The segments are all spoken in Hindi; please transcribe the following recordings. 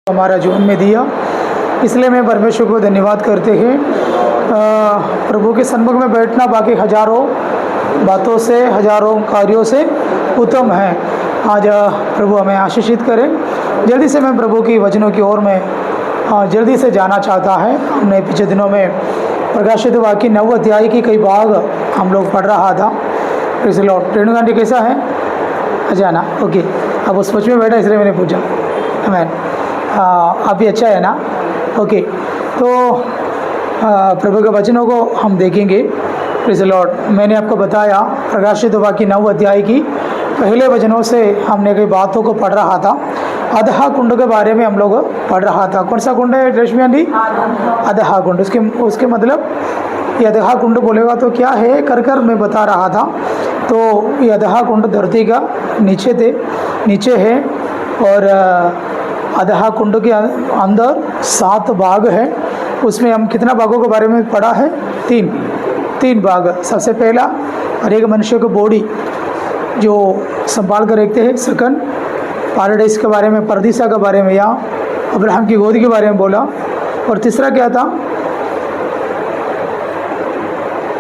हमारा जीवन में दिया, इसलिए मैं परमेश्वर को धन्यवाद करते हैं। प्रभु के सन्मुख में बैठना बाकी हजारों बातों से, हजारों कार्यों से उत्तम है। आज प्रभु हमें आशीषित करें। जल्दी से मैं प्रभु की वचनों की ओर में जल्दी से जाना चाहता है। हमने पिछले दिनों में प्रकाशित वाक्य 9 अध्याय की कई भाग हम लोग पढ़ रहा था। Praise the Lord. Renu aunty कैसा है? अच्छा ना, ओके। अब उस पक्ष में बैठा इसलिए मैंने पूछा। आमीन। अभी अच्छा है ना? ओके। तो प्रभु के वचनों को हम देखेंगे। Praise the Lord. मैंने आपको बताया प्रकाशित वाक्य 9 अध्याय की पहले वचनों से हमने कई बातों को पढ़ रहा था। अधहा कुंड के बारे में हम लोग पढ़ रहा था। कौन सा कुंड है रश्मि आंटी? अधहा कुंड। उसके मतलब ये अधहा कुंड बोलेगा तो क्या है कर मैं बता रहा था। तो ये अधहा कुंड धरती का नीचे है और अधहा कुंड के अंदर 7 भाग है। उसमें हम कितना भागों के बारे में पढ़ा है? 3 भाग। सबसे पहला और एक मनुष्य को बॉडी जो संभाल कर रखते हैं। सेकंड पैराडाइस के बारे में, परदीसा के बारे में या अब्राहम की गोद के बारे में बोला। और तीसरा क्या था?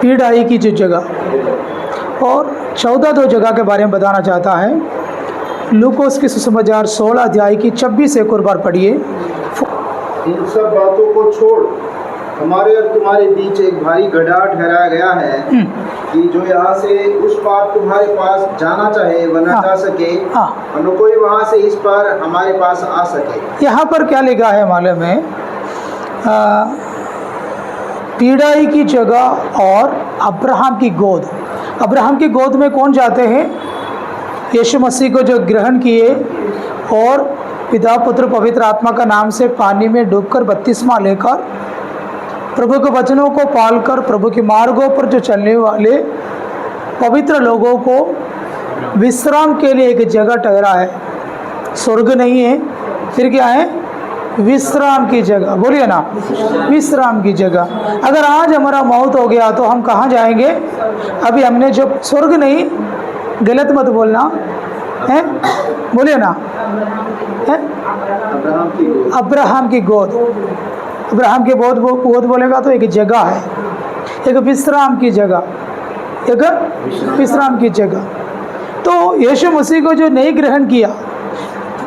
पीढ़ाई की जो जगह। और 14 दो जगह के बारे में बताना चाहता है। लूकोस की सुसमाचार 16 अध्याय की 26 एक और बार पढ़िए। इन सब बातों को छोड़ हमारे और तुम्हारे बीच एक भारी गड्ढा ठहराया गया है कि जो यहाँ से उस पार तुम्हारे पास जाना चाहे वह न जा सके और न कोई वहाँ से इस पार हमारे पास आ सके। यहाँ पर क्या लिखा है मालूम है? पीढ़ाई की जगह और अब्राहम की गोद। अब्राहम की गोद में कौन जाते हैं? यीशु मसीह को जो ग्रहण किए और पिता पुत्र पवित्र आत्मा का नाम से पानी में डूबकर बपतिस्मा लेकर प्रभु के वचनों को पालकर प्रभु के मार्गों पर जो चलने वाले पवित्र लोगों को विश्राम के लिए एक जगह ठहरा है। स्वर्ग नहीं है, फिर क्या है? विश्राम की जगह। बोलिए ना, विश्राम की जगह। अगर आज हमारा मौत हो गया तो हम कहाँ जाएंगे? अभी हमने जो स्वर्ग नहीं, गलत मत बोलना है, बोलिए ना, है अब्राहम की गोद। अब्राहम की गोद बोलेगा तो एक जगह है, एक विश्राम की जगह, एक विश्राम की जगह। तो यीशु मसीह को जो नहीं ग्रहण किया,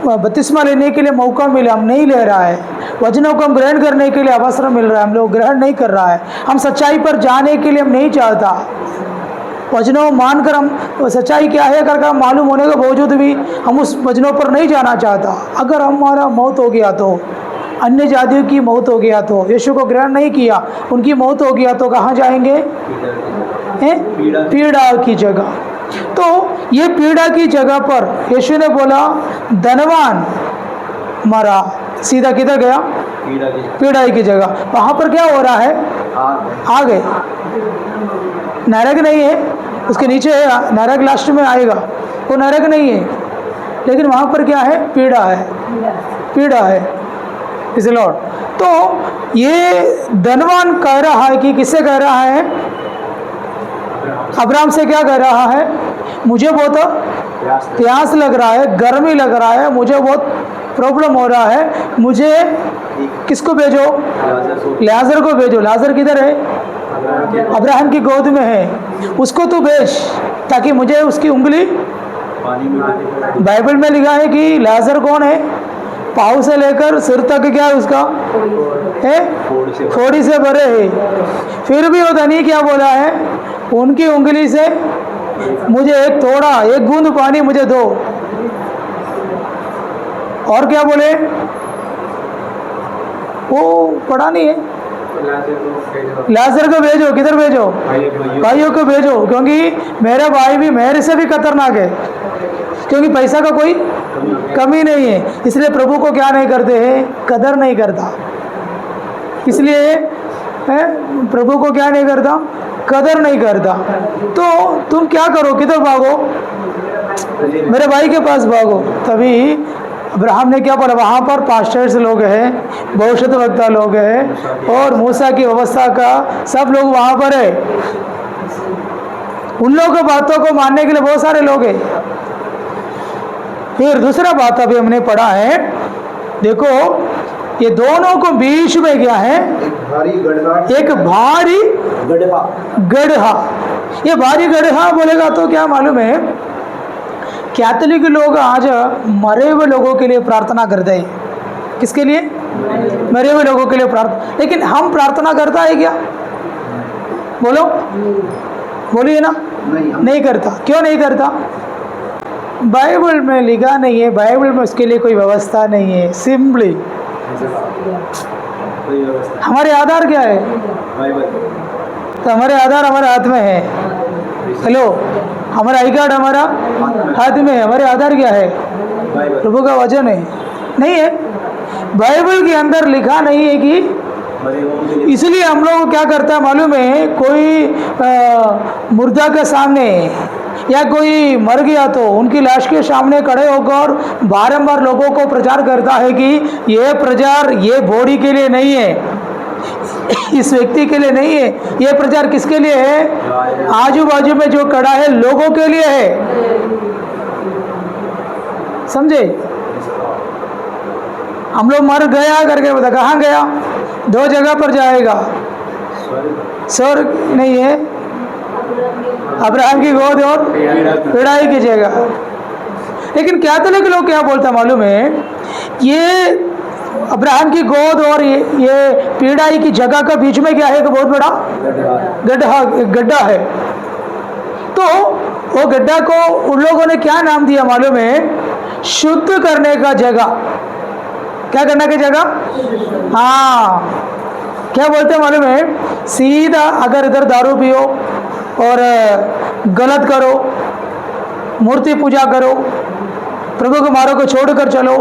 बपतिस्मा लेने के लिए मौका मिला, हम नहीं ले रहा है। वचनों को हम ग्रहण करने के लिए अवसर मिल रहा है, हम लोग ग्रहण नहीं कर रहा है। हम सच्चाई पर जाने के लिए हम नहीं चाहता। वचनों मानकर हम सच्चाई क्या है कर हम मालूम होने के बावजूद भी हम उस वचनों पर नहीं जाना चाहता। अगर हमारा मौत हो गया तो, अन्य जातियों की मौत हो गया तो, यीशु को ग्रहण नहीं किया, उनकी मौत हो गया तो कहाँ जाएंगे? पीड़ा की जगह। तो ये पीड़ा की जगह पर यीशु ने बोला धनवान मरा, सीधा किधर गया? पीड़ा की जगह। वहाँ पर क्या हो रहा है? आ गए। नरक नहीं है, उसके नीचे है नरक, लास्ट में आएगा। वो नरक नहीं है, लेकिन वहाँ पर क्या है? पीड़ा है, पीड़ा है। इस लॉर्ड। तो ये धनवान कह रहा है कि किससे कह रहा है? अब्राहम से क्या कह रहा है? मुझे बहुत प्यास लग रहा है, गर्मी लग रहा है, मुझे बहुत प्रॉब्लम हो रहा है, मुझे किसको भेजो? लाजर को भेजो। लाजर किधर है? अब्राहम की गोद में है, उसको तू भेज ताकि मुझे उसकी उंगली। बाइबल में लिखा है कि लाजर कौन है? पाँव से लेकर सिर तक क्या है उसका? है फोड़ी से भरे है। फिर भी वो धनी क्या बोला है? उनकी उंगली से मुझे एक थोड़ा, एक बूंद पानी मुझे दो। और क्या बोले? वो पढ़ा नहीं है। लाजर को भेजो। किधर भेजो? भाइयों को भेजो, क्योंकि मेरा भाई भी मेरे से भी खतरनाक है, क्योंकि पैसा का कोई कमी नहीं है। इसलिए प्रभु को क्या नहीं करते हैं? कदर नहीं करता। इसलिए प्रभु को क्या नहीं करता? कदर नहीं करता। तो तुम क्या करो? किधर भागो? मेरे भाई के पास भागो। तभी अब्राहम ने क्या बोला? वहाँ पर पास्टर्स लोग हैं, भविष्यद्वक्ता लोग हैं और मूसा की व्यवस्था का सब लोग वहाँ पर है। उन लोगों की बातों को मानने के लिए बहुत सारे लोग हैं। फिर दूसरा बात अभी हमने पढ़ा है देखो ये दोनों को बीच में क्या है, एक भारी गड्ढा, एक भारी गड्ढा, गड्ढा। ये भारी गड्ढा बोलेगा तो क्या मालूम है, कैथोलिक लोग आज मरे हुए लोगों के लिए प्रार्थना करते हैं। किसके लिए? मरे हुए लोगों के लिए प्रार्थना। लेकिन हम प्रार्थना करता है क्या? बोलो, बोलिए ना। नहीं करता। क्यों नहीं करता? बाइबल में लिखा नहीं है, बाइबल में उसके लिए कोई व्यवस्था नहीं है। सिंपली हमारे आधार क्या है? तो हमारे आधार हमारे हाथ में है। हेलो, हमारा आई कार्ड हमारा हाथ में है। हमारे आधार क्या है? प्रभु का वचन है। नहीं है, बाइबल के अंदर लिखा नहीं है कि, इसलिए हम लोग क्या करता है मालूम है, कोई मुर्दा के सामने या कोई मर गया तो उनकी लाश के सामने खड़े होकर बारंबार लोगों को प्रचार करता है कि ये प्रचार ये बॉडी के लिए नहीं है, इस व्यक्ति के लिए नहीं है, ये प्रचार किसके लिए है? आजू बाजू में जो खड़ा है लोगों के लिए है। समझे? हम लोग मर गया करके बता, कहाँ गया? दो जगह पर जाएगा, स्वर्ग नहीं है, अब्राहम की गोद और पिड़ाई की जगह। लेकिन कैथोलिक लोग क्या बोलता मालूम है, ये अब्राहम की गोद और ये पीड़ाई की जगह का बीच में क्या है? एक बहुत बड़ा गड्ढा है। तो वो गड्ढा को उन लोगों ने क्या नाम दिया मालूम है? शुद्ध करने का जगह। क्या करने की जगह? हाँ, क्या बोलते हैं मालूम है? सीधा अगर इधर दारू पियो और गलत करो, मूर्ति पूजा करो, प्रभु के मार्ग को छोड़कर चलो,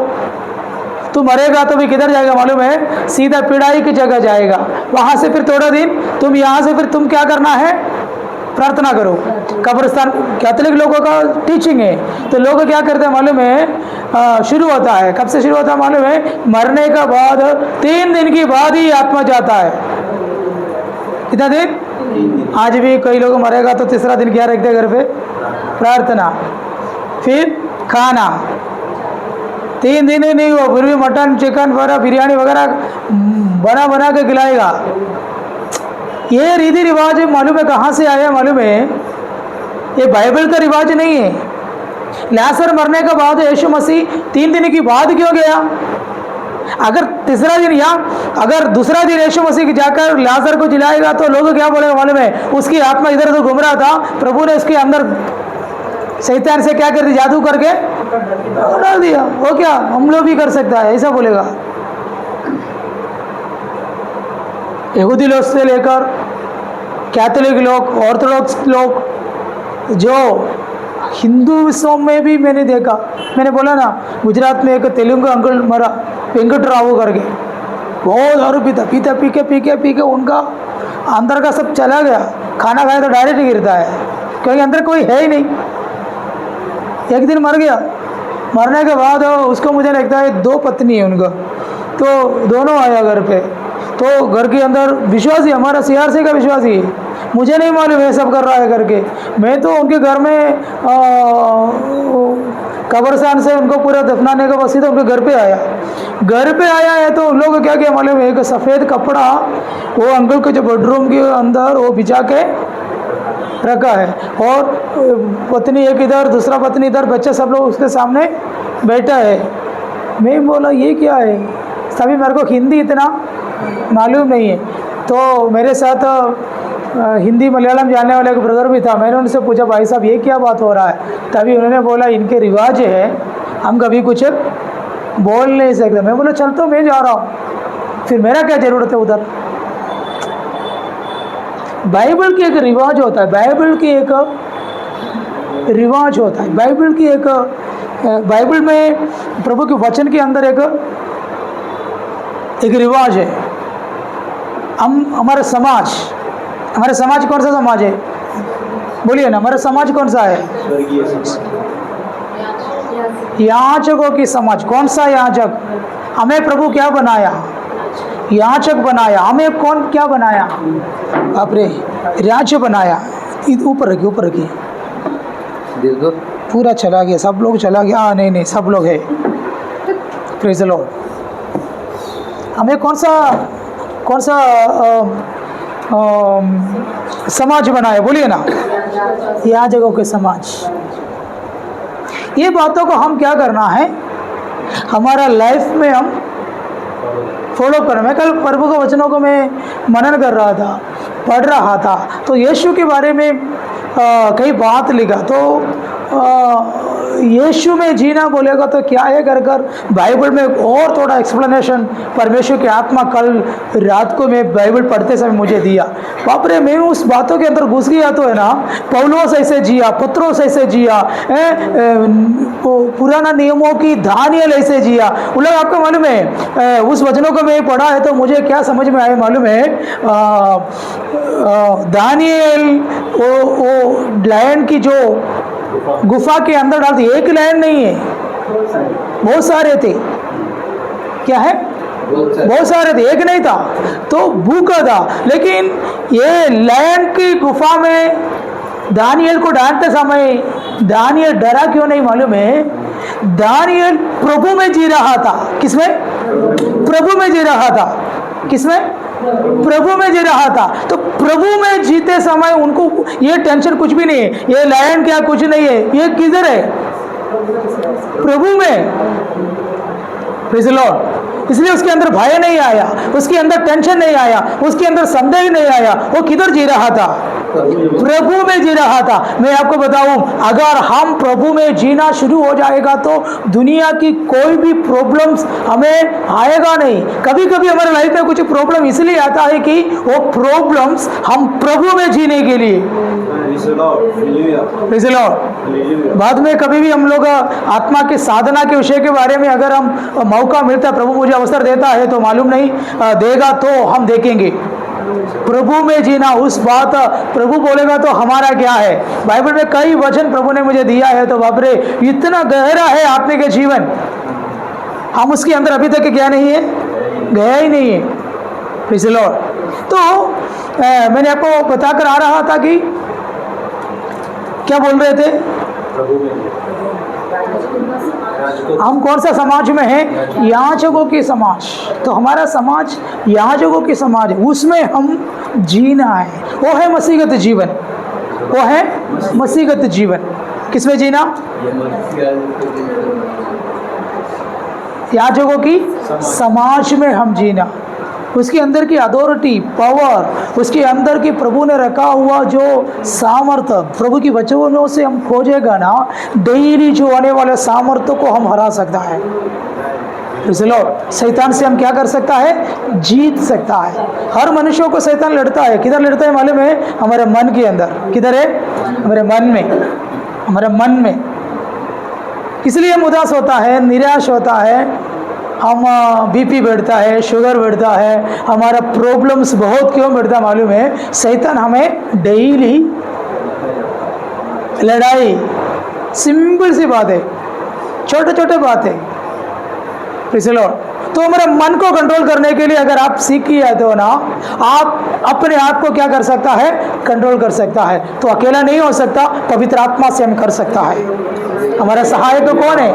तू मरेगा तो भी किधर जाएगा मालूम है? सीधा पिड़ाई की जगह जाएगा। वहाँ से फिर थोड़ा दिन तुम यहाँ से फिर तुम क्या करना है? प्रार्थना करो। कब्रिस्तान कैथोलिक लोगों का टीचिंग है। तो लोग क्या करते हैं मालूम है? शुरू होता है, कब से शुरू होता है मालूम है? मरने का बाद 3 दिन के बाद ही आत्मा जाता है। कितना दिन? आज भी कई लोग मरेगा तो तीसरा दिन क्या रखते घर पे? प्रार्थना, फिर खाना। 3 दिन ही नहीं हुआ फिर भी मटन चिकन वगैरह बिरयानी वगैरह बना के खिलाएगा। ये रीति रिवाज मालूम है कहाँ से आया मालूम है? ये बाइबल का रिवाज नहीं है। लाजर मरने के बाद यीशु मसीह 3 दिन के बाद क्यों गया? अगर तीसरा दिन या अगर दूसरा दिन यीशु मसीह जाकर लाजर को जिलाएगा तो लोग क्या बोलेगा मालूम है? उसकी आत्मा इधर उधर घूम रहा था, प्रभु ने उसके अंदर शैतान से क्या कर दिया? जादू करके डाल दिया। वो क्या हम लोग भी कर सकता है? ऐसा बोलेगा। यहूदी लोग से लेकर कैथोलिक लोग, ऑर्थोडॉक्स लोग, जो हिंदुओं में भी मैंने देखा, मैंने बोला ना गुजरात में एक तेलुगु अंकल मरा, वेंकटराव करके, बहुत दारू पीता पी के उनका अंदर का सब चला गया। खाना खाए तो डायरेक्ट गिरता है क्योंकि अंदर कोई है ही नहीं। एक दिन मर गया। मरने के बाद उसको मुझे लगता है 2 पत्नी है उनका, तो दोनों आया घर पे। तो घर के अंदर विश्वासी, हमारा CRC का विश्वासी है, मुझे नहीं मालूम है सब कर रहा है करके। मैं तो उनके घर में कब्रिस्तान से उनको पूरा दफनाने का वसीयत उनके घर पे आया। घर पे आया है तो लोग क्या क्या मालूम है? एक सफ़ेद कपड़ा वो अंकल के जो बेडरूम के अंदर वो बिछा के रखा है, और पत्नी एक इधर, दूसरा पत्नी इधर, बच्चा सब लोग उसके सामने बैठा है। मैं बोला ये क्या है? सभी मेरे को हिंदी इतना मालूम नहीं है, तो मेरे साथ हिंदी मलयालम जानने वाले एक ब्रदर भी था। मैंने उनसे पूछा भाई साहब ये क्या बात हो रहा है? तभी उन्होंने बोला इनके रिवाज है, हम कभी कुछ बोल नहीं सकते। मैं बोला चल तो मैं जा रहा हूँ, फिर मेरा क्या ज़रूरत है उधर? बाइबल की एक रिवाज होता है, बाइबल की एक रिवाज होता है, बाइबल की एक, बाइबल में प्रभु के वचन के अंदर एक रिवाज है। हम हमारा समाज कौन सा समाज है? बोलिए ना, हमारा समाज कौन सा है? याचकों की समाज। कौन सा याचक? हमें प्रभु क्या बनाया? याचक बनाया। हमें कौन क्या बनाया? बापरे, याचक बनाया। ऊपर रखिए पूरा चला गया, सब लोग चला गया। नहीं सब लोग है। Praise the Lord. हमें कौन सा समाज बना है, बोलिए ना, याजकों के समाज। ये बातों को हम क्या करना है, हमारा लाइफ में हम फॉलो करना। मैं कल प्रभु के वचनों को मैं मनन कर रहा था, पढ़ रहा था, तो यीशु के बारे में कई बात लिखा। तो यीशु में जीना बोलेगा तो क्या है कर बाइबल में और थोड़ा एक्सप्लेनेशन परमेश्वर की आत्मा कल रात को मैं बाइबल पढ़ते समय मुझे दिया। बाप रे, मैं उस बातों के अंदर घुस गया। तो है ना, पौलुस ऐसे जिया, पत्रोस ऐसे जिया, पुराना नियमों की दानियल ऐसे जिया। वो लोग आपको मालूम है, उस वचनों को मैं पढ़ा है तो मुझे क्या समझ में आया मालूम है, दानियल वो लायन की जो गुफा के अंदर डालते, एक लायन नहीं है, बहुत सारे थे। क्या है? बहुत सारे थे, एक नहीं था। तो भूखा था, लेकिन ये लायन की गुफा में दानियल को डालते समय दानियल डरा क्यों नहीं मालूम है? दानियल प्रभु में जी रहा था। किसमें? प्रभु में जी रहा था। किसमें? प्रभु में जी रहा था। तो प्रभु में जीते समय उनको ये टेंशन कुछ भी नहीं है, ये लायन क्या कुछ नहीं है, ये किधर है? प्रभु में। Praise the Lord. इसलिए उसके अंदर भय नहीं आया, उसके अंदर टेंशन नहीं आया, उसके अंदर संदेह नहीं आया। वो किधर जी रहा था? प्रभु में जी रहा था। मैं आपको बताऊं, अगर हम प्रभु में जीना शुरू हो जाएगा तो दुनिया की कोई भी प्रॉब्लम्स हमें आएगा नहीं। कभी कभी हमारे लाइफ में कुछ प्रॉब्लम इसलिए आता है कि वो प्रॉब्लम्स हम प्रभु में जीने के लिए। Praise the Lord. बाद में कभी भी हम लोग आत्मा के साधना के विषय के बारे में अगर हम मौका मिलता है, प्रभु मुझे अवसर देता है तो मालूम नहीं देगा तो हम देखेंगे। प्रभु में जीना, उस बात प्रभु बोलेगा तो हमारा क्या है। बाइबल में कई वचन प्रभु ने मुझे दिया है, तो बाप रे, इतना गहरा है आत्मिक जीवन, हम उसके अंदर अभी तक क्या नहीं है, गया ही नहीं है। Praise the Lord. तो मैंने आपको बताकर आ रहा था कि क्या बोल रहे थे, हम कौन सा समाज में हैं? याजकों की समाज। तो हमारा समाज याजकों की समाज है, उसमें हम जीना है। वो है मसीहगत जीवन, वो है मसीहगत जीवन। किसमें जीना? याजकों की समाज में हम जीना। उसके अंदर की अथॉरिटी, पावर, उसके अंदर की प्रभु ने रखा हुआ जो सामर्थ्य, प्रभु की वचनों से हम खोजेगा ना, डेली जो आने वाले सामर्थ्य को हम हरा सकता है। शैतान से हम क्या कर सकता है? जीत सकता है। हर मनुष्यों को शैतान लड़ता है। किधर लड़ता है मालूम है? हमारे मन के अंदर। किधर है? हमारे मन में, हमारे मन में। इसलिए हम उदास होता है, निराश होता है, हम बीपी बढ़ता है, शुगर बढ़ता है, हमारा प्रॉब्लम्स बहुत क्यों बढ़ता मालूम है? शैतान हमें डेली लड़ाई, सिंपल सी बात है, छोटे छोटे बातें। Praise the Lord. तो हमारे मन को कंट्रोल करने के लिए अगर आप सीख किए तो ना, आप अपने आप को क्या कर सकता है? कंट्रोल कर सकता है। तो अकेला नहीं हो सकता, पवित्र आत्मा से हम कर सकता है। हमारा सहायक तो कौन है?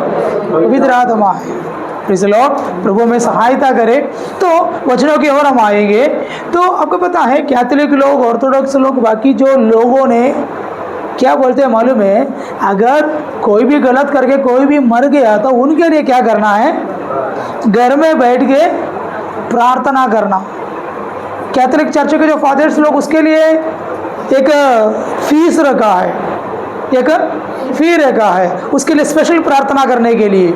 पवित्र आत्मा है। Praise the Lord. प्रभु में सहायता करे। तो वचनों की ओर हम आएंगे। तो आपको पता है, कैथोलिक लोग, ऑर्थोडॉक्स लोग, बाकी जो लोगों ने क्या बोलते हैं मालूम है? अगर कोई भी गलत करके कोई भी मर गया तो उनके लिए क्या करना है? घर में बैठ के प्रार्थना करना। कैथोलिक चर्च के जो फादर्स लोग, उसके लिए एक फीस रखा है, एक फी रखा है उसके लिए, स्पेशल प्रार्थना करने के लिए।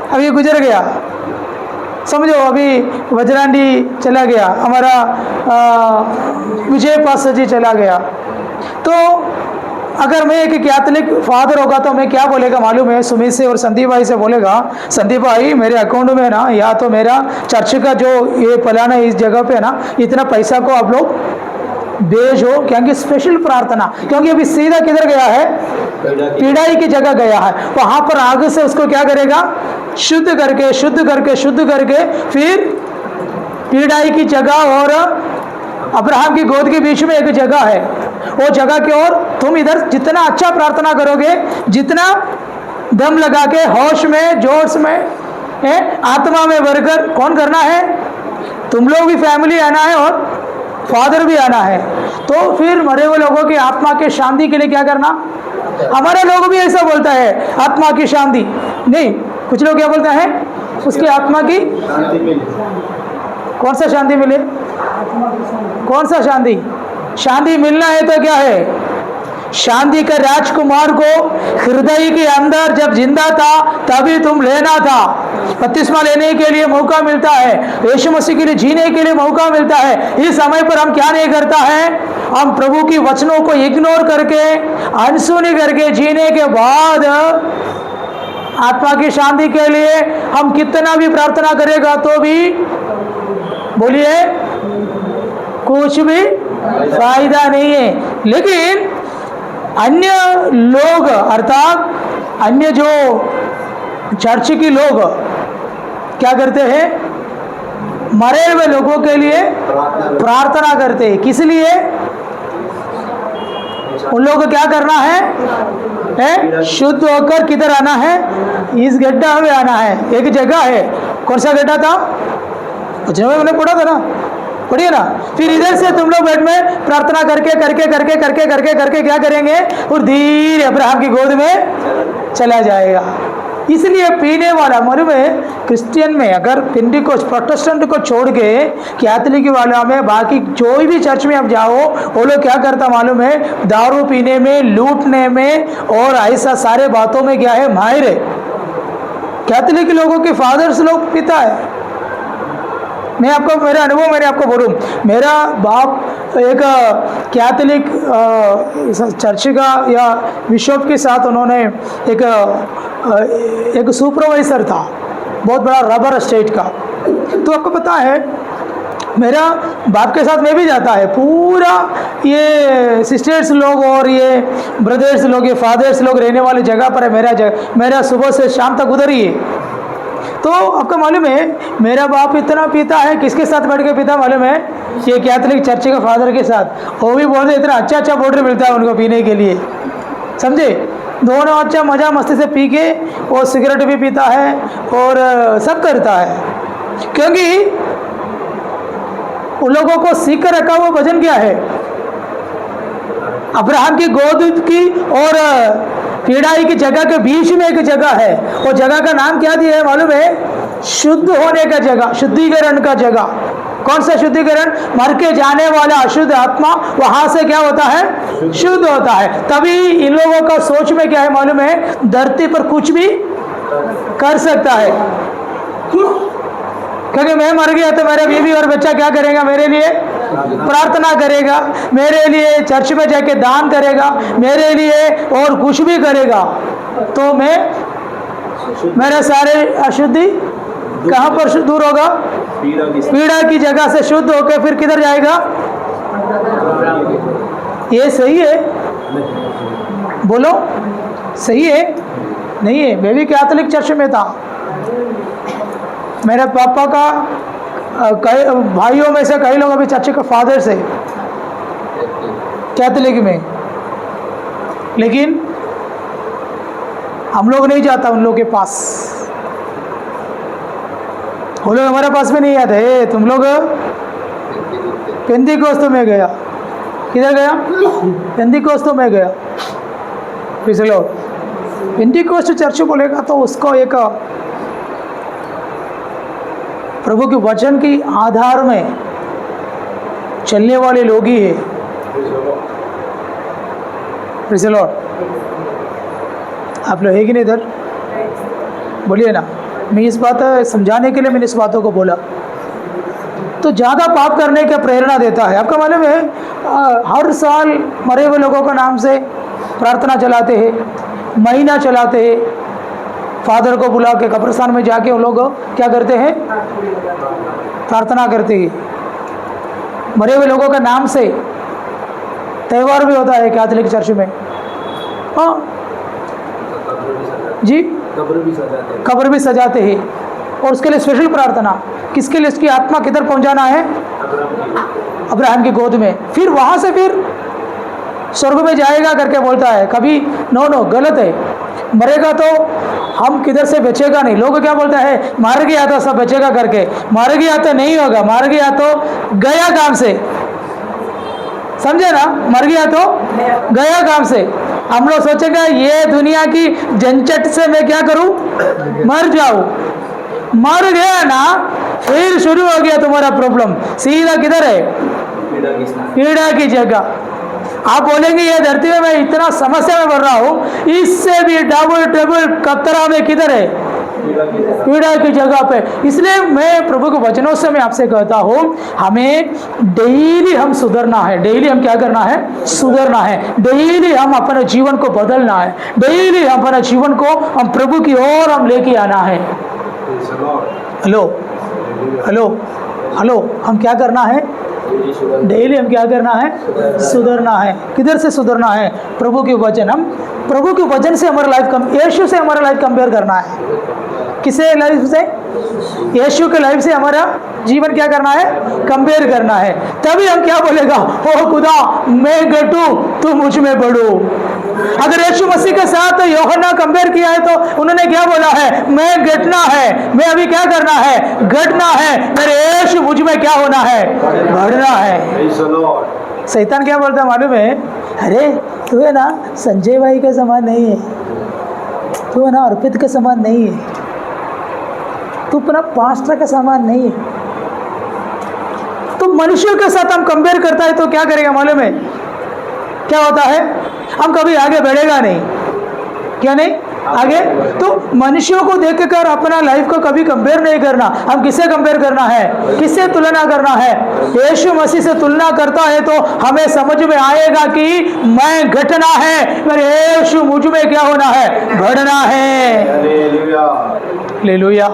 अब ये गुजर गया, समझो, अभी वज्रांडी चला गया, हमारा विजय पास जी चला गया। तो अगर मैं एक कैथोलिक फादर होगा तो मैं क्या बोलेगा मालूम है? सुमित से और संदीप भाई से बोलेगा, संदीप भाई मेरे अकाउंट में ना, या तो मेरा चर्च का जो ये फलाना इस जगह पे ना, इतना पैसा को आप लोग भेजो, क्योंकि स्पेशल प्रार्थना, क्योंकि अभी सीधा किधर गया है? पीड़ाई की जगह गया है। वहां पर आगे से उसको क्या करेगा? शुद्ध करके, शुद्ध करके, शुद्ध करके, फिर पीड़ाई की जगह और अब्राहम की गोद के बीच में एक जगह है, वो जगह की ओर तुम इधर जितना अच्छा प्रार्थना करोगे, जितना दम लगा के, होश में, जोश में, आत्मा में भरकर कौन करना है? तुम लोग भी फैमिली आना है और फादर भी आना है। तो फिर मरे हुए लोगों की आत्मा के शांति के लिए क्या करना? हमारा लोग भी ऐसा बोलता है आत्मा की शांति नहीं, कुछ लोग क्या बोलते हैं? उसकी आत्मा की शांति मिले। कौन सा शांति मिले? कौन सा शांति? शांति मिलना है तो क्या है? शांति का राजकुमार को हृदय के अंदर जब जिंदा था तभी तुम लेना था। बपतिस्मा लेने के लिए मौका मिलता है, यीशु मसीह के लिए जीने के लिए मौका मिलता है। इस समय पर हम क्या नहीं करता है? हम प्रभु की वचनों को इग्नोर करके, अनसुनी करके जीने के बाद आत्मा की शांति के लिए हम कितना भी प्रार्थना करेगा तो भी बोलिए कुछ भी फायदा नहीं है। लेकिन अन्य लोग अर्थात अन्य जो चर्च के लोग क्या करते हैं? मरे हुए लोगों के लिए प्रार्थना करते हैं। किस लिए? उन लोगों को क्या करना है? शुद्ध होकर किधर आना है? इस गड्ढा में आना है। एक जगह है, कौन सा गड्ढा था? जब मैंने पढ़ा था ना, पढ़िए ना। फिर इधर से तुम लोग बेड में प्रार्थना करके करके करके करके करके करके क्या करेंगे? और धीरे अब्राहम की गोद में चला जाएगा। इसलिए पीने वाला मालूम है क्रिश्चियन में अगर पेंटिकोस्ट प्रोटेस्टेंट को छोड़ के कैथोलिक वाला में बाकी जो भी चर्च में आप जाओ वो लोग क्या करता मालूम है? दारू पीने में, लूटने में और ऐसा सारे बातों में क्या है? माहिर है। कैथोलिक लोगों के फादर्स लोग पीता है। मैं आपको मेरा अनुभव मैंने आपको बोलूँ, मेरा बाप एक कैथोलिक चर्च का या बिशप के साथ उन्होंने एक सुपरवाइजर था, बहुत बड़ा रबर स्टेट का। तो आपको पता है मेरा बाप के साथ में भी जाता है, पूरा ये सिस्टर्स लोग और ये ब्रदर्स लोग, ये फादर्स लोग रहने वाली जगह पर है। मेरा सुबह से शाम तक उधर ही है। तो आपको मालूम है मेरा बाप इतना पीता है, किसके साथ बैठ के पीता मालूम है? ये कैथोलिक चर्च के फादर के साथ। वो भी बोलते इतना अच्छा अच्छा बॉर्डर मिलता है उनको पीने के लिए, समझे? दोनों अच्छा मज़ा मस्ती से पी के वो सिगरेट भी पीता है और सब करता है, क्योंकि उन लोगों को सीख कर रखा हुआ वजन क्या है? अब्राहम की गोद की और पीढ़ाई की जगह के बीच में एक जगह है। वो जगह का नाम क्या दिया है मालूम है? शुद्ध होने का जगह, शुद्धिकरण का जगह। कौन सा शुद्धिकरण? मर के जाने वाला अशुद्ध आत्मा वहां से क्या होता है? शुद्ध होता है। तभी इन लोगों का सोच में क्या है मालूम है? धरती पर कुछ भी कर सकता है, क्योंकि मैं मर गया तो मेरा बीवी और बच्चा क्या करेगा? मेरे लिए प्रार्थना करेगा, मेरे लिए चर्च में जाके दान करेगा, मेरे लिए और कुछ भी करेगा। तो मेरे सारे अशुद्धि कहाँ पर दूर होगा? पीड़ा की जगह से शुद्ध होकर फिर किधर जाएगा? ये सही है? बोलो सही है? नहीं है। मैं भी कैथोलिक चर्च में था। मेरे पापा का कई भाइयों में से कई लोग अभी चर्च के फादर से कैथोलिक में, लेकिन हम लोग नहीं जाता उन लोग के पास। वो लोग हमारे पास में नहीं आते। तुम लोग पेंतीकोस्त में गया, किधर गया? पेंतीकोस्त में गया। पिछले पेंतीकोस्त चर्च बोलेगा तो उसको एक प्रभु के वचन की आधार में चलने वाले लोग ही है। Praise the Lord. आप लोग है कि नहीं इधर? बोलिए ना। मैं इस बात समझाने के लिए मैंने इस बातों को बोला। तो ज़्यादा पाप करने का प्रेरणा देता है। आपका मालूम है हर साल मरे हुए लोगों का नाम से प्रार्थना चलाते हैं, महीना चलाते हैं। फादर को बुला के कब्रिस्तान में जाके वो लोग क्या करते हैं? प्रार्थना करते हैं। मरे हुए लोगों का नाम से त्यौहार भी होता है कैथोलिक चर्च में। हाँ जी, कब्र भी सजाते हैं और उसके लिए स्पेशल प्रार्थना। किसके लिए? इसकी आत्मा किधर पहुंचाना है? अब्राहम की गोद में। फिर वहाँ से फिर स्वर्ग में जाएगा करके बोलता है। कभी नो गलत है। मरेगा तो हम किधर से बचेगा नहीं। लोग क्या बोलते हैं, मर गया तो सब बचेगा करके, मर गया तो नहीं होगा, मर गया तो गया काम से, समझे ना, मर गया तो गया काम से। हम लोग सोचेंगे ये दुनिया की झंझट से मैं क्या करूं, मर जाऊं, मर गया ना फिर शुरू हो गया तुम्हारा प्रॉब्लम। सीधा किधर है, पीड़ा की जगह। आप बोलेंगे ये धरती में मैं इतना समस्या में पड़ रहा हूं, इससे भी डबल ट्रिपल खतरा में किधर है, पीड़ा की जगह पे। इसलिए मैं प्रभु के वचनों से मैं आपसे कहता हूं, हमें डेली हम सुधरना है। डेली हम क्या करना है, सुधरना है। डेली हम अपने जीवन को बदलना है। डेली हम अपने जीवन को हम प्रभु की ओर हम लेके आना है। हेलो हेलो हेलो, हम क्या करना है, डेली हम क्या करना है, सुधरना है। किधर से सुधरना है, प्रभु के वचन। हम प्रभु के वचन से हमारा लाइफ यीशु से हमारा लाइफ कंपेयर करना है। किसे लाइफ से, यीशु के लाइफ से हमारा जीवन क्या करना है, कंपेयर करना है। तभी हम क्या बोलेगा, ओ खुदा मैं घटूं तू मुझ में बढ़ो। अगर यीशु मसीह के साथ यूहन्ना कंपेयर किया है तो उन्होंने क्या बोला है, मैं घटना है, मैं अभी क्या करना है, घटना है, मेरे यीशु मुझ में क्या होना है, बढ़ना है। शैतान क्या बोलता है मालूम है, अरे तू है ना संजय भाई के समान नहीं है, तू है ना अर्पित के समान नहीं है, तू अपना पास्टर के समान नहीं है। तो मनुष्यों के साथ हम कंपेयर करता है तो क्या करेगा मालूम है, क्या होता है, हम कभी आगे बढ़ेगा नहीं। क्या नहीं, आगे। तो मनुष्यों को देखकर अपना लाइफ को कभी कंपेयर नहीं करना। हम किससे कंपेयर करना है, किससे तुलना करना है, यीशु मसीह से तुलना करता है तो हमें समझ में आएगा कि मैं घटना है, मेरे यीशु मुझ में क्या होना है, बढ़ना है। हालेलुया।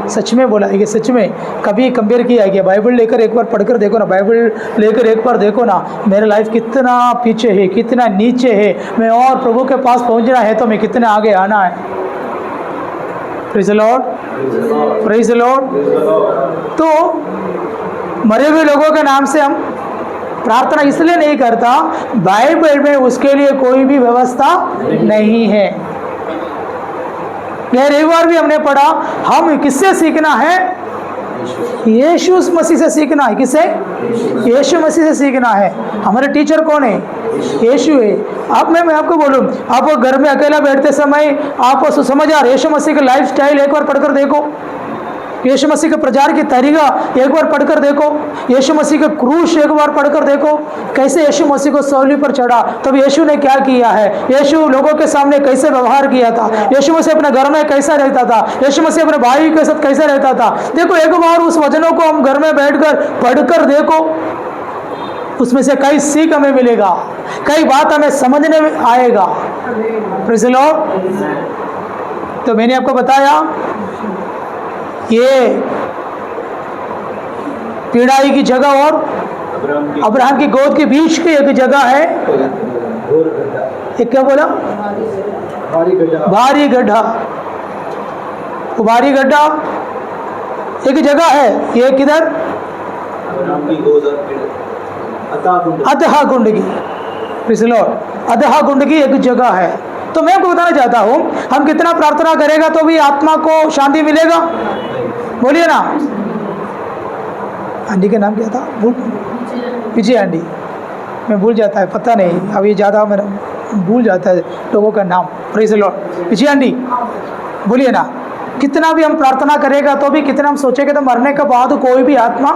सच में बोला है कि सच में कभी कंपेयर किया है कि बाइबल लेकर एक बार पढ़कर देखो ना, बाइबल लेकर एक बार देखो ना, मेरा लाइफ कितना पीछे है, कितना नीचे है, मैं और प्रभु के पास पहुंचना है तो मैं कितने आगे आना है। Praise the Lord, praise the Lord. तो मरे हुए लोगों के नाम से हम प्रार्थना इसलिए नहीं करता, बाइबल में उसके लिए कोई भी व्यवस्था नहीं है। यह रविवार भी हमने पढ़ा, हम किससे सीखना है, यीशु मसीह से सीखना है। किससे, यीशु मसीह से सीखना है। हमारे टीचर कौन है, यीशु है। अब मैं आपको बोलूं, आप घर में अकेला बैठते समय आप सुसमाचार यीशु मसीह का लाइफ स्टाइल एक बार पढ़कर देखो, यीशु मसीह के प्रचार की तरीका एक बार पढ़कर देखो, यीशु मसीह का क्रूस एक बार पढ़कर देखो, कैसे यीशु मसीह को सूली पर चढ़ा तब यीशु ने क्या किया है, यीशु लोगों के सामने कैसे व्यवहार किया था, यीशु मसीह अपने घर में कैसा रहता था, यीशु मसीह अपने भाई के साथ कैसे रहता था। देखो एक बार उस वचनों को हम घर में बैठकर पढ़कर देखो, उसमें से कई सीख हमें मिलेगा, कई बात हमें समझने में आएगा। Praise the Lord. तो मैंने आपको बताया ये पीड़ाई की जगह और अब्राहम की गोद के बीच की एक जगह है, एक क्या बोला, भारी गड्ढा। वो भारी गड्ढा एक जगह है, ये किधर, अधहा कुंड की, प्रेज़ द लॉर्ड, अधहा कुंड की एक जगह है। तो मैं आपको बताना चाहता हूं, हम कितना प्रार्थना करेगा तो भी आत्मा को शांति मिलेगा, बोलिए ना। आंटी का नाम क्या था, विजय आंटी, मैं भूल जाता है, पता नहीं अब ये ज़्यादा मेरा भूल जाता है लोगों का नाम। Praise the Lord. Vijay aunty बोलिए ना, कितना भी हम प्रार्थना करेगा तो भी, कितना हम सोचेंगे तो मरने के बाद कोई भी आत्मा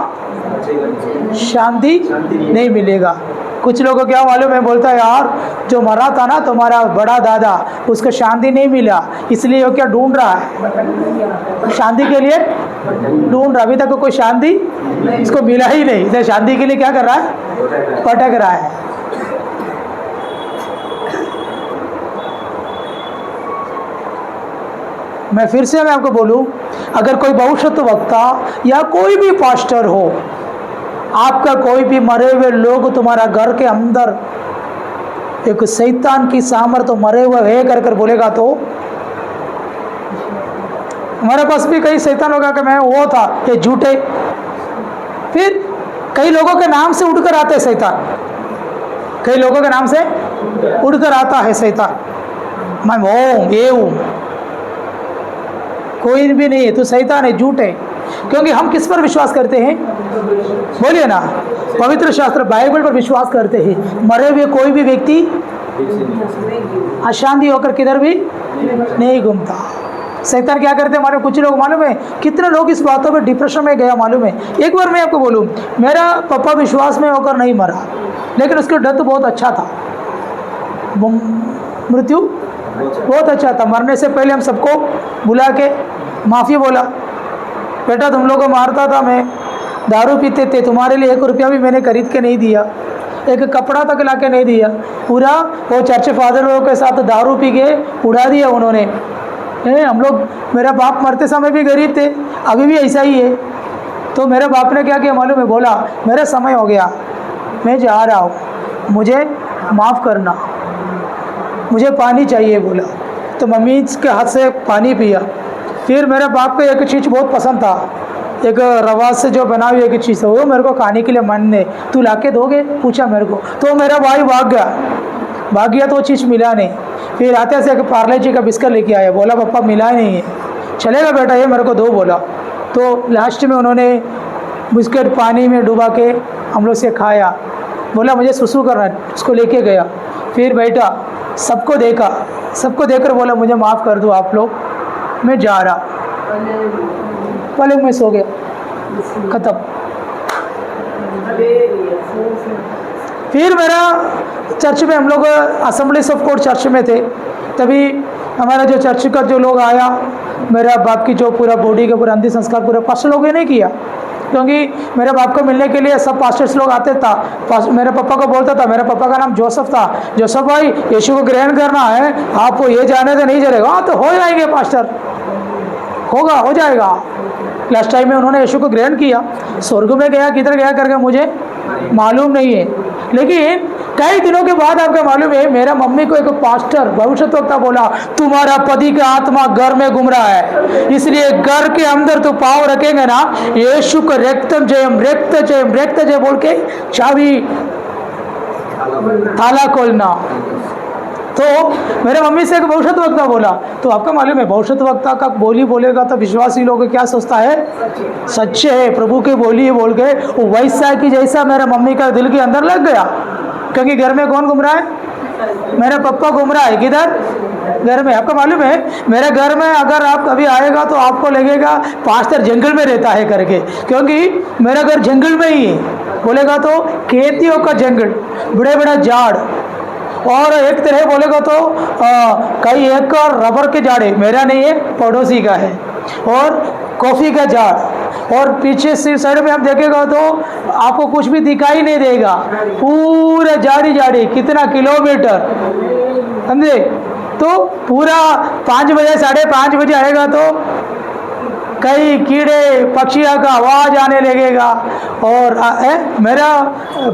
शांति नहीं मिलेगा। कुछ लोगों को क्या मालूम है, बोलता है यार जो मरा था ना तुम्हारा बड़ा दादा, उसको शांति नहीं मिला, इसलिए वो क्या ढूंढ रहा है, शांति के लिए ढूंढ रहा। अभी तक कोई शांति इसको मिला ही नहीं, इसलिए शांति के लिए क्या कर रहा है, भटक रहा है। मैं फिर से मैं आपको बोलूं, अगर कोई भविष्यत वक्ता या कोई भी पास्टर हो, आपका कोई भी मरे हुए लोग तुम्हारा घर के अंदर एक शैतान की सामर्थ्य मरे हुए है कर बोलेगा तो, हमारे पास भी कई शैतान होगा कि मैं वो था, ये झूठे। फिर कई लोगों के नाम से उड़कर आते हैं शैतान, कई लोगों के नाम से उड़कर आता है शैतान, मैं वो हूँ, ये हूँ, कोई भी नहीं है, तू शैतान है, झूठ है। क्योंकि हम किस पर विश्वास करते हैं? बोलिए ना, पवित्र शास्त्र बाइबल पर विश्वास करते हैं। मरे हुए कोई भी व्यक्ति अशांति होकर किधर भी नहीं घूमता। शैतान क्या करते हैं हमारे कुछ लोग, मालूम है कितने लोग इस बातों पे डिप्रेशन में गया मालूम है। एक बार मैं आपको बोलूं, मेरा पापा विश्वास में होकर नहीं मरा, लेकिन उसका डेथ बहुत अच्छा था, मृत्यु बहुत अच्छा था। मरने से पहले हम सबको बुला के माफ़ी बोला, बेटा तुम लोग को मारता था मैं, दारू पीते थे, तुम्हारे लिए 1 रुपया भी मैंने खरीद के नहीं दिया, एक कपड़ा तक ला के नहीं दिया, पूरा वो चर्च फादर लोगों के साथ दारू पी के उड़ा दिया उन्होंने। हम लोग, मेरा बाप मरते समय भी गरीब थे, अभी भी ऐसा ही है। तो मेरे बाप ने क्या किया मालूम है, बोला मेरा समय हो गया, मैं जा रहा हूँ, मुझे माफ़ करना, मुझे पानी चाहिए बोला। तो मम्मी के हाथ से पानी पिया। फिर मेरे बाप को एक चीज़ बहुत पसंद था, एक रवा से जो बना हुई एक चीज़ है, वो मेरे को खाने के लिए मन ने, तू लाके दोगे पूछा मेरे को। तो मेरा भाई भाग गया तो वो चीज़ मिला नहीं। फिर आते से एक पार्ले जी का बिस्किट लेके आया, बोला पापा मिला ही नहीं है, चलेगा बेटा ये मेरे को दो बोला। तो लास्ट में उन्होंने बिस्किट पानी में डुबा के हम लोग से खाया, बोला मुझे सुसु करना है, उसको लेके गया। फिर बैठा, सबको देखकर बोला मुझे माफ़ कर दो आप लोग, मैं जा रहा। पलक में सो गया, खत्म। फिर मेरा चर्च में, हम लोग असेंबलीज ऑफ गॉड चर्च में थे, तभी हमारा जो चर्च का जो लोग आया, मेरा बाप की जो पूरा बॉडी का पूरा अंतिम संस्कार पूरा पास्टर लोगों ने नहीं किया, क्योंकि मेरे बाप को मिलने के लिए सब पास्टर्स लोग आते था। मेरे पापा को बोलता था, मेरे पापा का नाम जोसेफ था, जोसेफ भाई यीशु को ग्रहण करना है, आपको ये जाने से नहीं चलेगा। हाँ तो हो जाएंगे पास्टर, हो जाएगा। लास्ट टाइम में उन्होंने यीशु को ग्रहण किया, स्वर्ग में गया, किधर गया करके मुझे मालूम नहीं है। लेकिन कई दिनों के बाद आपको मालूम है, मेरा मम्मी को एक पास्टर भविष्यवक्ता बोला, तुम्हारा पति का आत्मा घर में घूम रहा है, इसलिए घर के अंदर तो पाँव रखेंगे ना, यीशु को रक्तम जयम रक्त जयम रक्त जय बोल के चाबी ताला खोलना। तो मेरे मम्मी से एक भविष्यवक्ता बोला, तो आपका मालूम है भविष्यवक्ता का बोली बोलेगा तो विश्वासी लोग क्या सोचता है, सच्चे है, प्रभु की बोली बोल के वो वैसा की जैसा मेरे मम्मी का दिल के अंदर लग गया। क्योंकि घर में कौन घूम रहा है, मेरा पापा घूम रहा है, किधर, घर में। आपको मालूम है मेरे घर में अगर आप कभी आएगा तो आपको लगेगा पास्टर जंगल में रहता है करके, क्योंकि मेरा घर जंगल में ही है। बोलेगा तो खेतियों का जंगल, बड़े बड़े झाड़, और एक तरह बोलेगा तो कई एकड़ रबर के झाड़े, मेरा नहीं है पड़ोसी का है, और कॉफ़ी का झाड़, और पीछे से साइड में आप देखेगा तो आपको कुछ भी दिखाई नहीं देगा, पूरा झाड़ी, कितना किलोमीटर, समझे। तो पूरा 5 बजे 5:30 बजे आएगा तो कई कीड़े पक्षियों का आवाज़ आने लगेगा। और मेरा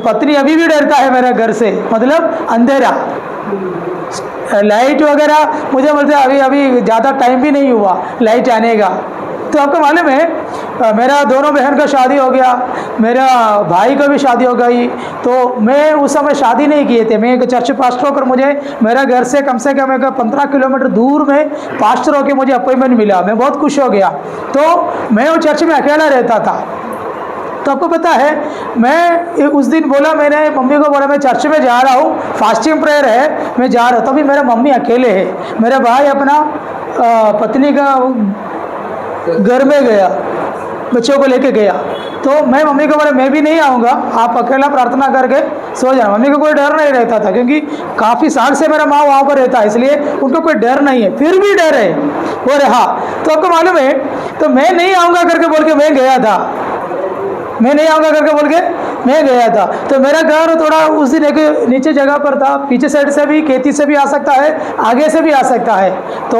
पत्नी अभी भी डरता है मेरे घर से, मतलब अंधेरा, लाइट वगैरह मुझे बोलते हैं अभी ज़्यादा टाइम भी नहीं हुआ लाइट आने का। तो आपको मालूम है मेरा दोनों बहन का शादी हो गया, मेरा भाई का भी शादी हो गई। तो मैं उस समय शादी नहीं किए थे, मैं एक चर्च पास्टर होकर मुझे मेरा घर से कम 15 किलोमीटर दूर में पास्टर होकर मुझे अपॉइंटमेंट मिला, मैं बहुत खुश हो गया। तो मैं वो चर्च में अकेला रहता था। तो आपको पता है मैं उस दिन बोला, मैंने मम्मी को बोला मैं चर्च में जा रहा हूँ, फास्टिंग प्रेयर है, मैं जा रहा हूँ। तभी मेरा मम्मी अकेले है, मेरा भाई अपना पत्नी का घर में गया, बच्चों को लेके गया। तो मैं मम्मी को बोला मैं भी नहीं आऊँगा, आप अकेला प्रार्थना करके सो जाना। मम्मी को कोई डर नहीं रहता था, क्योंकि काफ़ी साल से मेरा माँ वहाँ पर रहता है, इसलिए उनको कोई डर नहीं है। फिर भी डर है वो रहा। तो आपको मालूम है, तो मैं नहीं आऊँगा करके बोल के मैं गया था, मैं नहीं आऊँगा करके बोल के मैं गया था। तो मेरा घर थोड़ा उस दिन एक नीचे जगह पर था, पीछे साइड से भी खेती से भी आ सकता है, आगे से भी आ सकता है। तो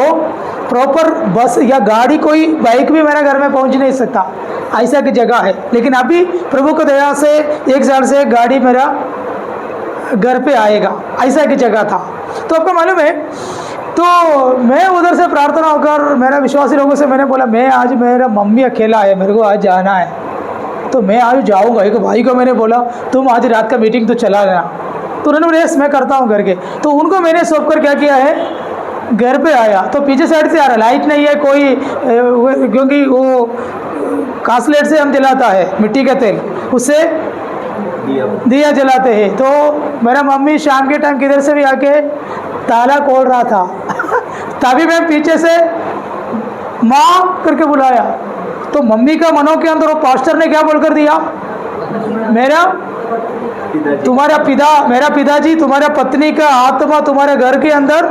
प्रॉपर बस या गाड़ी, कोई बाइक भी मेरे घर में पहुंच नहीं सकता, ऐसा की जगह है। लेकिन अभी प्रभु की दया से 1 साल से गाड़ी मेरा घर पे आएगा, ऐसा की जगह था। तो आपको मालूम है, तो मैं उधर से प्रार्थना होकर मेरा विश्वासी लोगों से मैंने बोला मैं आज, मेरा मम्मी अकेला है, मेरे को आज जाना है, तो मैं आज जाऊंगा। एक भाई को मैंने बोला तुम आज रात का मीटिंग तो चला लेना, तो उन्होंने बोला यस मैं करता हूँ करके। तो उनको मैंने सौंप कर क्या किया है, घर पे आया तो पीछे साइड से आ रहा, लाइट नहीं है कोई, क्योंकि वो कांसलेट से हम जलाता है मिट्टी का तेल, उससे दिया जलाते हैं। तो मेरा मम्मी शाम के टाइम किधर से भी आके ताला खोल रहा था तभी मैं पीछे से माँ करके बुलाया, तो मम्मी का मनों के अंदर वो पास्टर ने क्या बोलकर दिया, मेरा पिताजी तुम्हारा पत्नी का आत्मा तुम्हारे घर के अंदर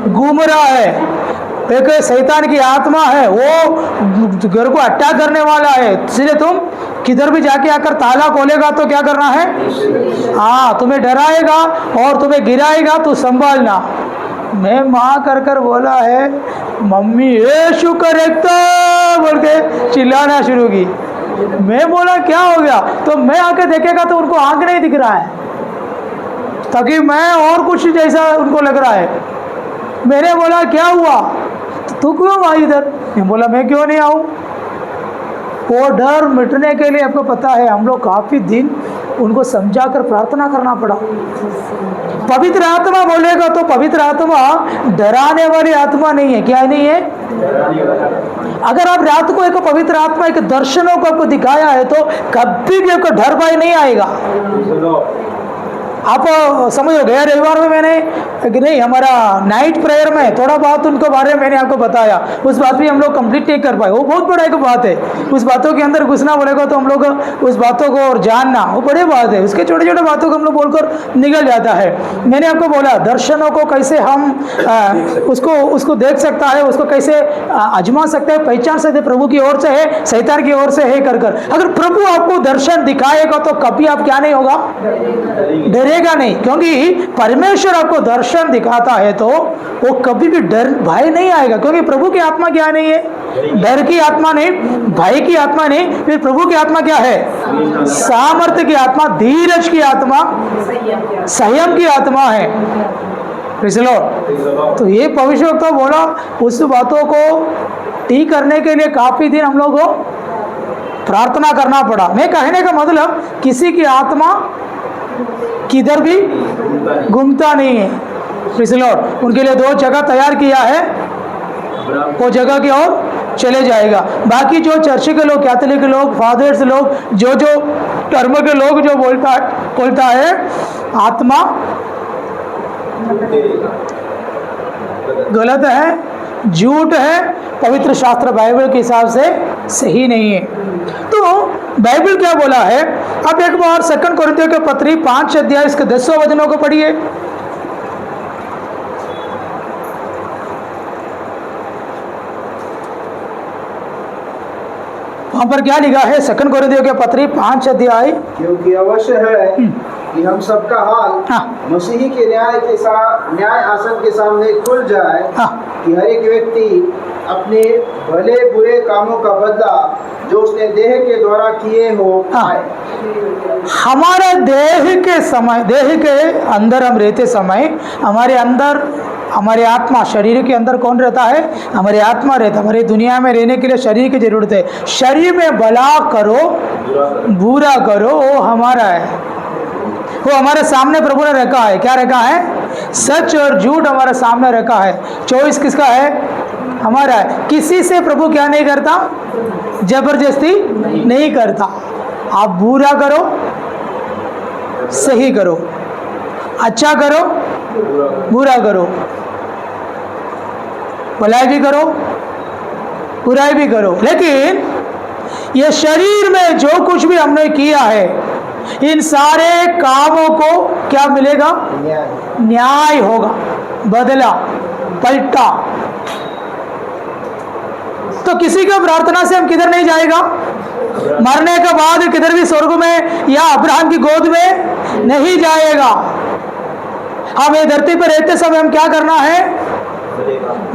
घूम रहा है, एक शैतान की आत्मा है, वो घर को अटैक करने वाला है, इसलिए तुम किधर भी जाके आकर ताला खोलेगा तो क्या करना है, हाँ तुम्हें डराएगा और तुम्हें गिराएगा, तो संभालना। मैं माँ कर बोला है, मम्मी यीशु करेक्टा बोल के चिल्लाना शुरू की। मैं बोला क्या हो गया, तो मैं आके देखेगा तो उनको आंख नहीं दिख रहा है, ताकि मैं और कुछ जैसा उनको लग रहा है। मैंने बोला क्या हुआ, तो तू क्यों आई इधर, मैं बोला मैं क्यों नहीं आऊँ। वो डर मिटने के लिए आपको पता है हम लोग काफ़ी दिन उनको समझा कर प्रार्थना करना पड़ा। पवित्र आत्मा बोलेगा तो पवित्र आत्मा डराने वाली आत्मा नहीं है, क्या नहीं है। अगर आप रात को एक पवित्र आत्मा एक दर्शनों को आपको दिखाया है तो कभी भी आपको डर भय नहीं आएगा। आप समझो गया रविवार में मैंने नहीं हमारा नाइट प्रेयर में थोड़ा बहुत उनको बारे में मैंने आपको बताया, उस बात भी हम लोग कंप्लीट नहीं कर पाए, वो बहुत बड़ा एक बात है। उस बातों के अंदर घुसना बोलेगा तो हम लोग उस बातों को और जानना वो बड़ी बात है, उसके छोटे छोटे बातों को हम लोग बोलकर निकल जाता है। मैंने आपको बोला दर्शनों को कैसे हम उसको देख सकता है, उसको कैसे आजमा सकते हैं, पहचान सकते हैं, प्रभु की ओर से है शैतान की ओर से है कर अगर प्रभु आपको दर्शन दिखाएगा तो कभी आप क्या नहीं होगा, डरेगा नहीं, क्योंकि परमेश्वर आपको दर्शन दिखाता है तो वो कभी भी डर भय नहीं आएगा, क्योंकि प्रभु की आत्मा क्या नहीं है, डर की आत्मा नहीं, भय की आत्मा नहीं, फिर प्रभु की आत्मा क्या है, सामर्थ्य की आत्मा, धीरज की आत्मा, संयम की आत्मा है। तो ये भविष्यवक्ता बोला, उस बातों को ठीक करने के लिए काफी दिन हम लोग को प्रार्थना करना पड़ा। मैं कहने का मतलब किसी की आत्मा किधर भी घूमता नहीं है। उनके लिए 2 जगह तैयार किया है, वो जगह की ओर चले जाएगा। बाकी जो चर्च के लोग, कैथोलिक लोग, फादर्स लोग, जो धर्म के लोग जो बोलता है आत्मा गलत है, झूठ है, पवित्र शास्त्र बाइबल के हिसाब से सही नहीं है। तो बाइबल क्या बोला है, अब एक बार 2 कोरिन्थियों के पत्री 5 अध्याय इसके 10 वचनों को पढ़िए। वहां पर क्या लिखा है, 2 कोरिन्थियों के पत्री 5 अध्याय। क्योंकि अवश्य है कि हम सबका हाल मसीही के न्याय आसन के सामने खुल जाए, कि हर एक व्यक्ति अपने भले बुरे कामों का बदला जो उसने देह के द्वारा किए हो पाए। हमारे देह के अंदर हम रहते समय हमारे अंदर हमारे आत्मा, शरीर के अंदर कौन रहता है, हमारे आत्मा रहता है। हमारी दुनिया में रहने के लिए शरीर की जरूरत है। शरीर में भला करो बुरा करो वो हमारा है, वो हमारे सामने प्रभु ने रखा है। क्या रखा है, सच और झूठ हमारे सामने रखा है। चॉइस किसका है, हमारा है। किसी से प्रभु क्या नहीं करता, जबरदस्ती नहीं करता। आप बुरा करो सही करो, अच्छा करो बुरा करो, भलाई भी करो बुराई भी करो, लेकिन ये शरीर में जो कुछ भी हमने किया है इन सारे कामों को क्या मिलेगा, न्याय होगा, बदला पलटा। तो किसी का प्रार्थना से हम किधर नहीं जाएगा, मरने के बाद किधर भी स्वर्ग में या अब्राहम की गोद में नहीं जाएगा। हम ये धरती पर रहते समय हम क्या करना है,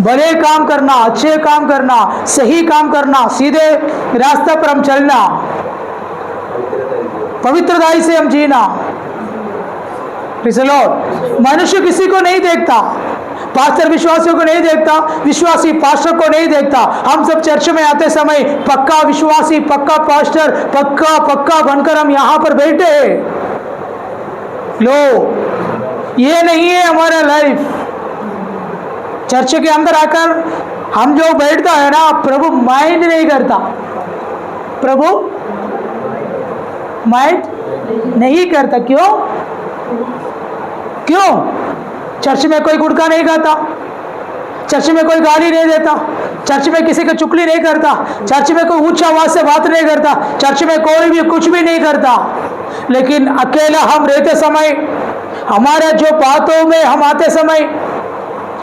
भले काम करना, अच्छे काम करना, सही काम करना, सीधे रास्ते पर हम चलना, पवित्रताई से हम जीना। मनुष्य किसी को नहीं देखता, पास्टर विश्वासियों को नहीं देखता, विश्वासी पास्टर को नहीं देखता। हम सब चर्च में आते समय पक्का विश्वासी, पक्का पास्टर, पक्का बनकर हम यहाँ पर बैठे हैं। लो, ये नहीं है हमारा लाइफ। चर्च के अंदर आकर हम जो बैठता है ना, प्रभु माइंड नहीं करता, प्रभु माइंड नहीं करता। क्यों? क्यों? चर्च में कोई गुटखा नहीं खाता, चर्च में कोई गाली नहीं देता, चर्च में किसी की चुगली नहीं करता, चर्च में कोई ऊंचा आवाज से बात नहीं करता, चर्च में कोई भी कुछ भी नहीं करता। लेकिन अकेला हम रहते समय, हमारे जो बातों में हम आते समय,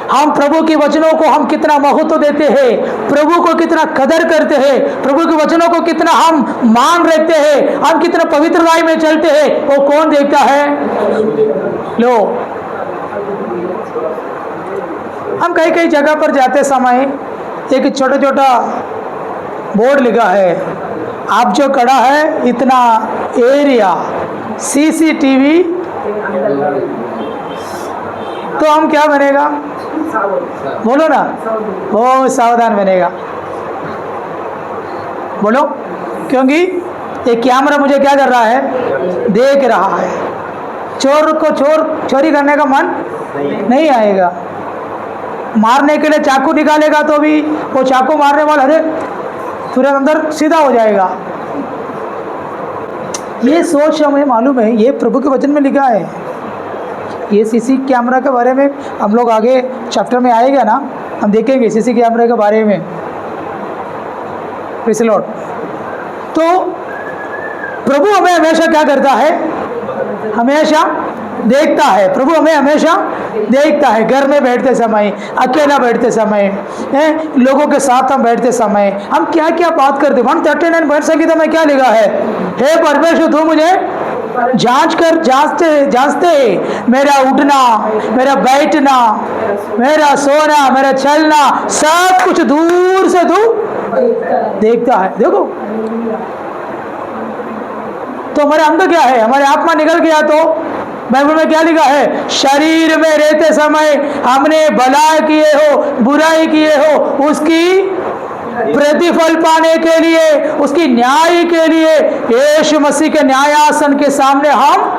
हम प्रभु के वचनों को हम कितना महत्व देते हैं, प्रभु को कितना कदर करते हैं, प्रभु के वचनों को कितना हम मान रखते हैं, हम कितना पवित्रता में चलते हैं, वो कौन देखता है? लो, हम कई कई जगह पर जाते समय एक छोटा छोटा बोर्ड लिखा है, आप जो खड़ा है इतना एरिया सीसीटीवी, तो हम क्या बनेगा? बोलो ना, वो सावधान बनेगा। बोलो, क्योंकि एक कैमरा मुझे क्या कर रहा है? देख रहा है। चोर को चोरी करने का मन नहीं आएगा, मारने के लिए चाकू निकालेगा तो भी वो चाकू मारने वाला अरे तुरंत अंदर सीधा हो जाएगा। ये सोच हमें मालूम है, ये प्रभु के वचन में लिखा है। ये सीसी कैमरा के बारे में हम लोग आगे चैप्टर में आएगा ना, हम देखेंगे सीसी कैमरे के बारे में। Praise the Lord. तो प्रभु हमें हमेशा क्या करता है? हमेशा देखता है। प्रभु हमें हमेशा देखता है, घर में बैठते समय, अकेला बैठते समय, लोगों के साथ हम बैठते समय हम क्या क्या बात करते। 139 वर्ष संगीत में क्या लिखा है? हे परमेश्वर, तू मुझे जांच कर, जांचते मेरा उठना, मेरा बैठना, मेरा सोना, मेरा चलना, सब कुछ दूर से तू देखता है। देखो, तो हमारे अंदर क्या है? हमारे आत्मा निकल गया तो बाइबल में क्या लिखा है? शरीर में रहते समय हमने भलाई किए हो, बुराई किए हो, उसकी प्रतिफल पाने के लिए, उसकी न्याय के लिए यीशु मसीह के न्यायासन के सामने हम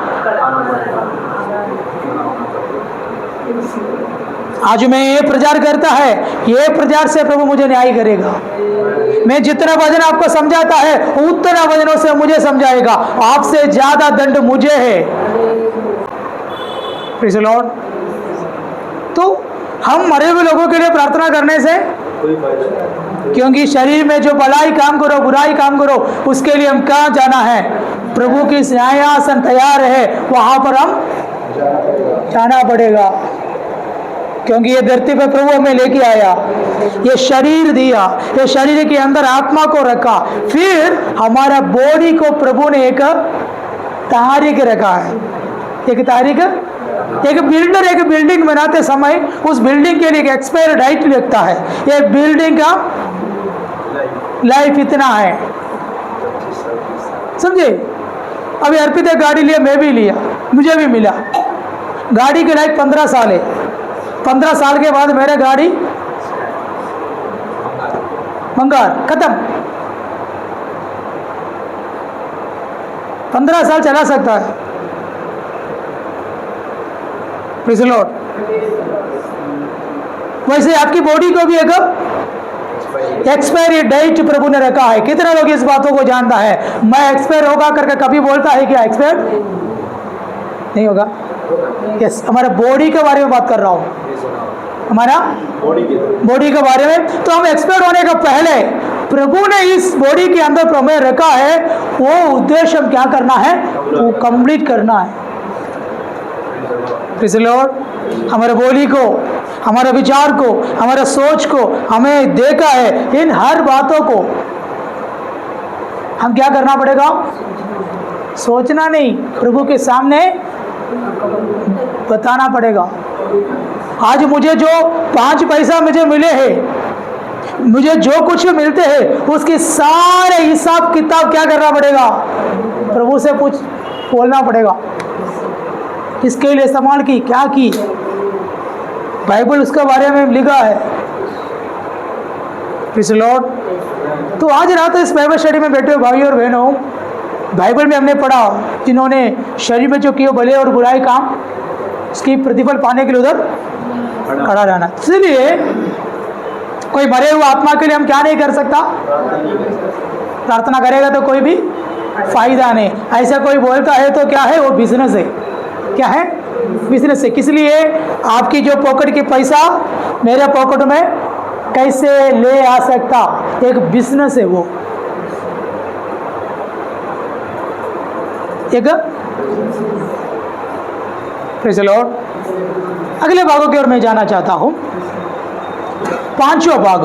आज मैं ये प्रचार करता है, ये प्रचार से प्रभु मुझे न्याय करेगा। मैं जितना वजन आपको समझाता है उतना वजनों से मुझे समझाएगा, आपसे ज्यादा दंड मुझे है। Praise the Lord. तो हम मरे हुए लोगों के लिए प्रार्थना करने से कोई फायदा नहीं, क्योंकि शरीर में जो भलाई काम करो, बुराई काम करो, उसके लिए हम कहाँ जाना है? प्रभु की न्यायासन तैयार है, वहां पर हम जाना पड़ेगा। क्योंकि ये धरती पे प्रभु हमें लेके आया, ये शरीर दिया, ये शरीर के अंदर आत्मा को रखा, फिर हमारा बॉडी को प्रभु ने एक तारीख रखा है। एक तारीख, एक बिल्डर एक बिल्डिंग बनाते समय उस बिल्डिंग के लिए एक एक्सपायर डेट लिखता है। ये बिल्डिंग का लाइफ इतना है, समझे? अभी अर्पित गाड़ी लिया, मैं भी लिया, मुझे भी मिला। गाड़ी की लाइफ 15 साल है। 15 साल के बाद मेरा गाड़ी मंगार खत्म। 15 साल चला सकता है। Praise the Lord. वैसे आपकी बॉडी को भी एक एक्सपायरी डेट प्रभु ने रखा है। कितने लोग इस बातों को जानता है? मैं एक्सपायर होगा करके कभी बोलता है क्या? एक्सपायर नहीं होगा। यस, हमारे बॉडी के बारे में बात कर रहा हूँ, हमारा बॉडी के बारे में। तो हम एक्सपायर होने का पहले प्रभु ने इस बॉडी के अंदर प्रमेय रखा है, वो उद्देश्य हम क्या करना है? वो कंप्लीट करना है। Praise the Lord. हमारे बॉडी को, हमारे विचार को, हमारे सोच को हमें देखा है। इन हर बातों को हम क्या करना पड़ेगा? सोचना नहीं, प्रभु के सामने बताना पड़ेगा। आज मुझे जो 5 पैसा मुझे मिले हैं, मुझे जो कुछ भी मिलते हैं, उसके सारे हिसाब किताब क्या करना पड़ेगा? प्रभु से बोलना पड़ेगा। किसके लिए इस्तेमाल की, क्या की? बाइबल उसके बारे में लिखा है। Praise the Lord. तो आज रात इस बाइबल स्टडी में बैठे हुए भाई और बहनों, बाइबल में हमने पढ़ा जिन्होंने शरीर में जो किए भले और बुराई काम, उसकी प्रतिफल पाने के लिए उधर खड़ा रहना। इसलिए कोई मरे हुए आत्मा के लिए हम क्या नहीं कर सकता, प्रार्थना करेगा तो कोई भी फायदा नहीं। ऐसा कोई बोलता है तो क्या है, वो बिजनेस है। क्या है, बिजनेस है। किस लिए? आपकी जो पॉकेट की पैसा मेरे पॉकेट में कैसे ले आ सकता, एक बिजनेस है वो, एक। Praise the Lord. अगले भागों की ओर मैं जाना चाहता हूं। 5वां भाग,